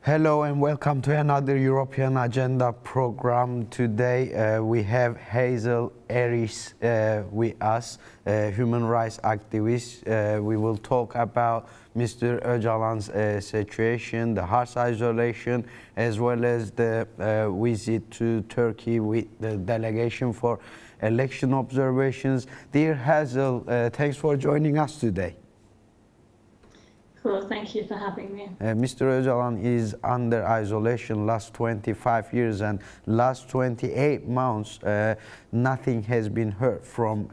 Hello and welcome to another European Agenda program. Today we have Hazel Eris with us, human rights activist. We will talk about Mr. Öcalan's situation, the harsh isolation, as well as the visit to Turkey with the delegation for election observations. Dear Hazel, thanks for joining us today. Cool, thank you for having me. Mr. Öcalan is under isolation last 25 years and last 28 months nothing has been heard from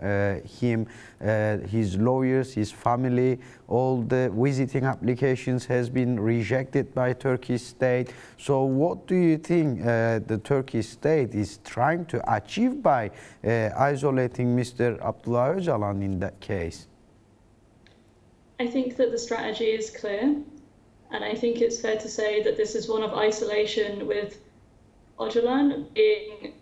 him, his lawyers, his family. All the visiting applications has been rejected by Turkish state. So what do you think the Turkish state is trying to achieve by isolating Mr. Abdullah Öcalan in that case? I think that the strategy is clear, and I think it's fair to say that this is one of isolation, with Öcalan being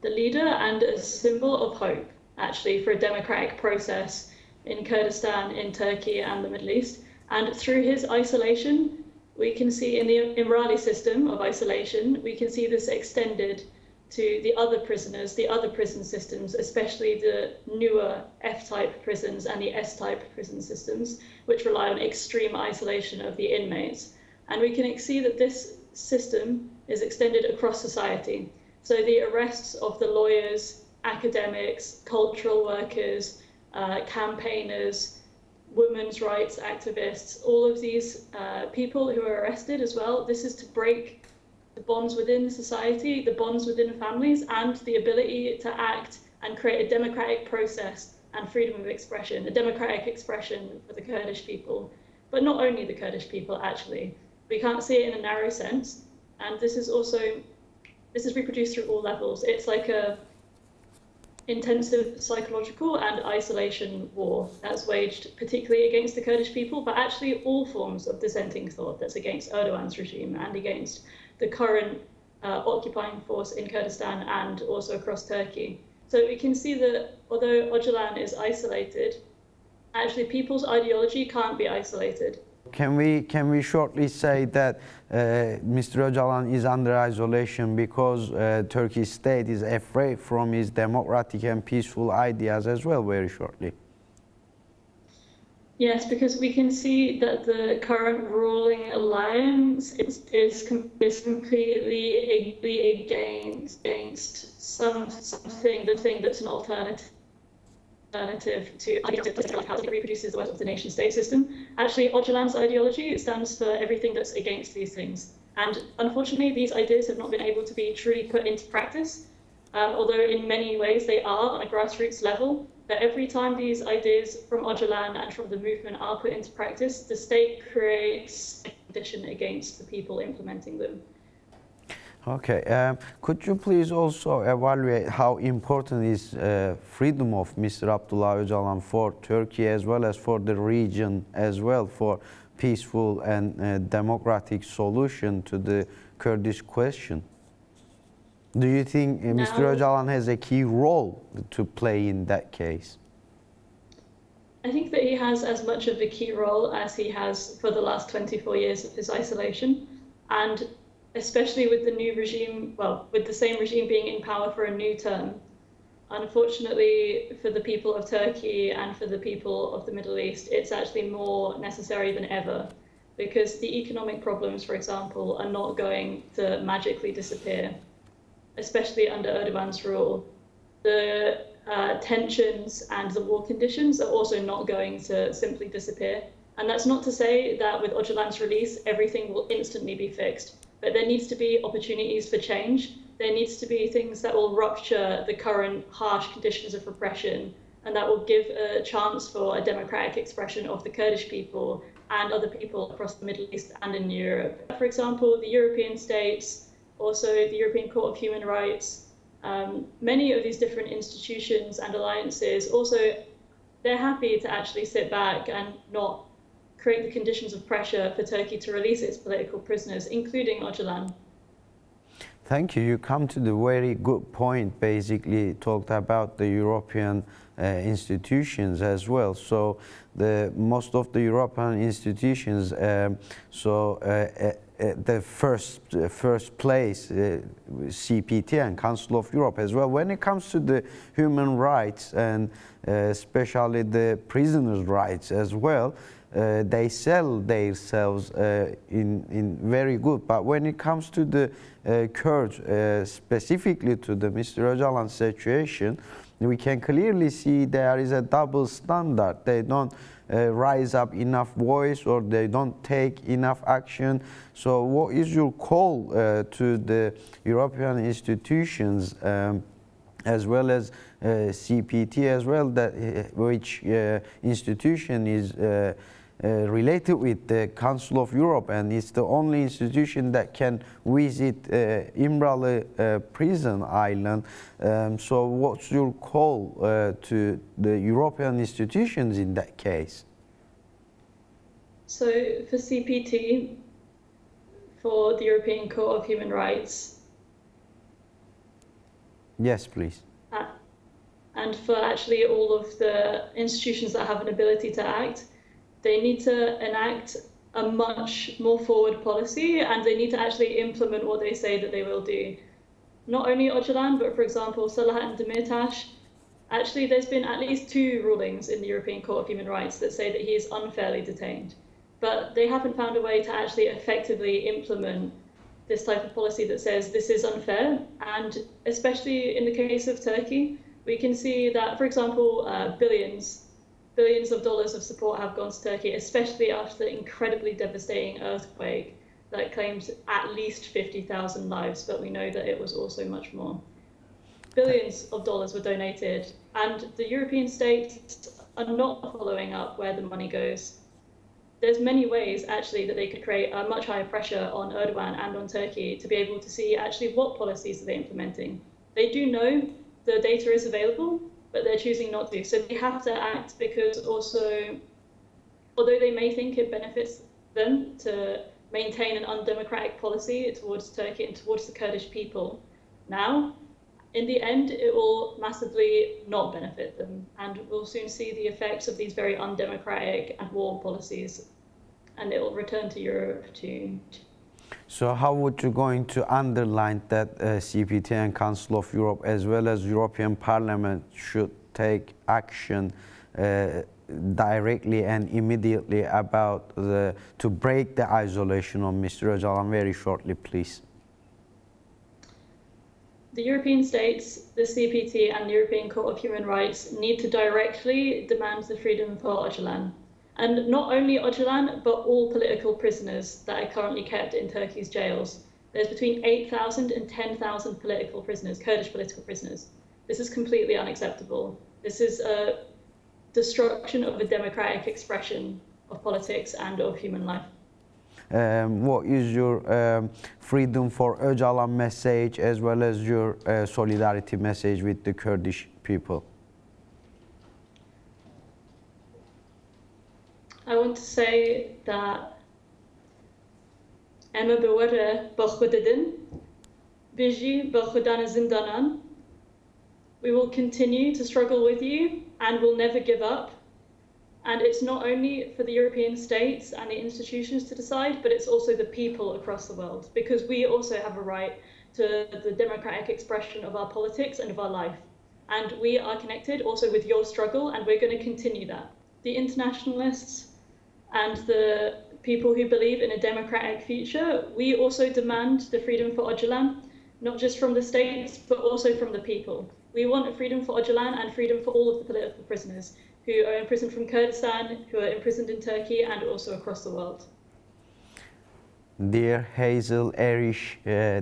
the leader and a symbol of hope, actually, for a democratic process in Kurdistan, in Turkey and the Middle East. And through his isolation, we can see in the Imrali system of isolation, we can see this extended to the other prisoners, the other prison systems, especially the newer F-type prisons and the S-type prison systems, which rely on extreme isolation of the inmates. And we can see that this system is extended across society. So the arrests of the lawyers, academics, cultural workers, campaigners, women's rights activists, all of these people who are arrested as well, this is to break the bonds within society, the bonds within families, and the ability to act and create a democratic process and freedom of expression, a democratic expression for the Kurdish people, but not only the Kurdish people, actually. We can't see it in a narrow sense, and this is reproduced through all levels. It's like a intensive psychological and isolation war that's waged particularly against the Kurdish people, but actually all forms of dissenting thought that's against Erdogan's regime and against the current occupying force in Kurdistan and also across Turkey. So we can see that although Öcalan is isolated, actually people's ideology can't be isolated. Can we shortly say that Mr. Öcalan is under isolation because Turkish state is afraid from his democratic and peaceful ideas as well, very shortly? Yes, because we can see that the current ruling alliance is completely against something that's an alternative to how it reproduces the wealth of the nation state system. Actually, Öcalan's ideology stands for everything that's against these things. And unfortunately, these ideas have not been able to be truly put into practice, although in many ways they are on a grassroots level. But every time these ideas from Öcalan and from the movement are put into practice, the state creates a condition against the people implementing them. Okay, could you please also evaluate how important is freedom of Mr. Abdullah Öcalan for Turkey as well as for the region as well, for peaceful and democratic solution to the Kurdish question? Do you think Mr. Öcalan has a key role to play in that case? I think that he has as much of a key role as he has for the last 24 years of his isolation, and especially with the new regime, well, with the same regime being in power for a new term. Unfortunately, for the people of Turkey and for the people of the Middle East, it's actually more necessary than ever, because the economic problems, for example, are not going to magically disappear, especially under Erdogan's rule. The tensions and the war conditions are also not going to simply disappear. And that's not to say that with Öcalan's release, everything will instantly be fixed. But there needs to be opportunities for change. There needs to be things that will rupture the current harsh conditions of repression, and that will give a chance for a democratic expression of the Kurdish people and other people across the Middle East and in Europe. For example, the European states, also the European Court of Human Rights, many of these different institutions and alliances, also, they're happy to actually sit back and not create the conditions of pressure for Turkey to release its political prisoners, including Öcalan. Thank you. You come to the very good point, basically talked about the European institutions as well. So most of the European institutions, the first place, CPT and Council of Europe as well, when it comes to the human rights and especially the prisoners' rights as well, they sell themselves in very good. But when it comes to the Kurds, specifically to the Mr. Öcalan situation, we can clearly see there is a double standard. They don't rise up enough voice, or they don't take enough action. So what is your call to the European institutions as well as CPT as well, that which institution is related with the Council of Europe, and it's the only institution that can visit İmralı prison island. So what's your call to the European institutions in that case? So for CPT, for the European Court of Human Rights. Yes, please. And for actually all of the institutions that have an ability to act, they need to enact a much more forward policy, and they need to actually implement what they say that they will do. Not only Öcalan, but for example, Selahattin Demirtas. Actually, there's been at least 2 rulings in the European Court of Human Rights that say that he is unfairly detained. But they haven't found a way to actually effectively implement this type of policy that says this is unfair. And especially in the case of Turkey, we can see that, for example, billions of dollars of support have gone to Turkey, especially after the incredibly devastating earthquake that claimed at least 50,000 lives, but we know that it was also much more. Billions of dollars were donated, and the European states are not following up where the money goes. There's many ways, actually, that they could create a much higher pressure on Erdogan and on Turkey to be able to see actually what policies are they implementing. They do know the data is available, but they're choosing not to. So they have to act, because also, although they may think it benefits them to maintain an undemocratic policy towards Turkey and towards the Kurdish people now, in the end, it will massively not benefit them. And we'll soon see the effects of these very undemocratic and war policies, and it will return to Europe too. So how would you going to underline that CPT and Council of Europe as well as European Parliament should take action directly and immediately about to break the isolation of Mr. Öcalan? Very shortly, please. The European states, the CPT and the European Court of Human Rights need to directly demand the freedom for Öcalan. And not only Öcalan, but all political prisoners that are currently kept in Turkey's jails. There's between 8,000 and 10,000 political prisoners, Kurdish political prisoners. This is completely unacceptable. This is a destruction of a democratic expression of politics and of human life. What is your freedom for Öcalan message as well as your solidarity message with the Kurdish people? I want to say that Ema beware bakhudedin, biji bakhudan zindanan. We will continue to struggle with you and will never give up. And it's not only for the European states and the institutions to decide, but it's also the people across the world, because we also have a right to the democratic expression of our politics and of our life. And we are connected also with your struggle, and we're going to continue that. The internationalists and the people who believe in a democratic future, we also demand the freedom for Öcalan, not just from the states, but also from the people. We want freedom for Öcalan and freedom for all of the political prisoners who are imprisoned from Kurdistan, who are imprisoned in Turkey, and also across the world. Dear Hazel Eris,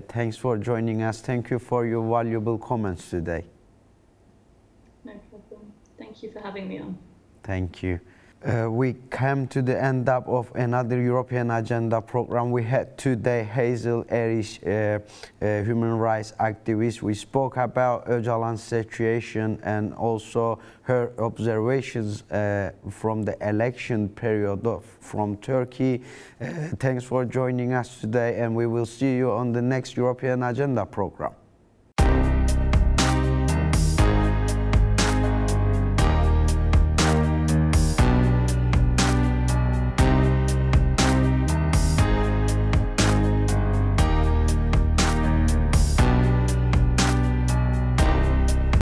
thanks for joining us. Thank you for your valuable comments today. No problem. Thank you for having me on. Thank you. We came to the end up of another European Agenda program. We had today Hazel Eris, human rights activist. We spoke about Öcalan's situation and also her observations from the election period from Turkey. Thanks for joining us today, and we will see you on the next European Agenda program.